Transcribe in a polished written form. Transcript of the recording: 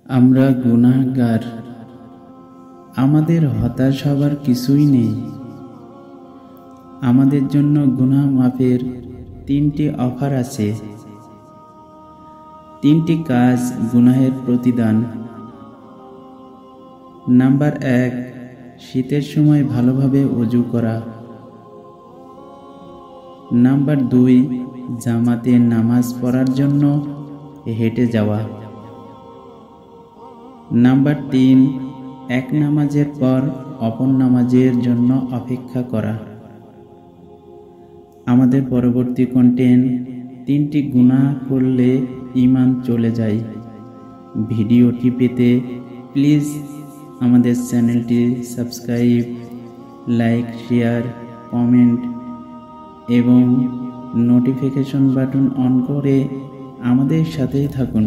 আমরা গুনাহগার, আমাদের হতাশ হবার কিছুই নেই। আমাদের জন্য গুনাহ মাফের 3টি অফার আছে। 3টি কাজ গুনাহের প্রতিদান। নাম্বার 1, শীতের সময় ভালোভাবে ওযু করা। নাম্বার 2, জামাতে নামাজ পড়ার জন্য হেঁটে যাওয়া। নাম্বার 3, এক নামাজের পর অপর নামাজের জন্য অপেক্ষা করা। আমাদের পরবর্তী কন্টেন্ট 3টি গুনাহ করলে ঈমান চলে যায়। ভিডিওটি পেতে প্লিজ আমাদের চ্যানেলটি সাবস্ক্রাইব, লাইক, শেয়ার, কমেন্ট এবং নোটিফিকেশন বাটন অন করে আমাদের সাথেই থাকুন।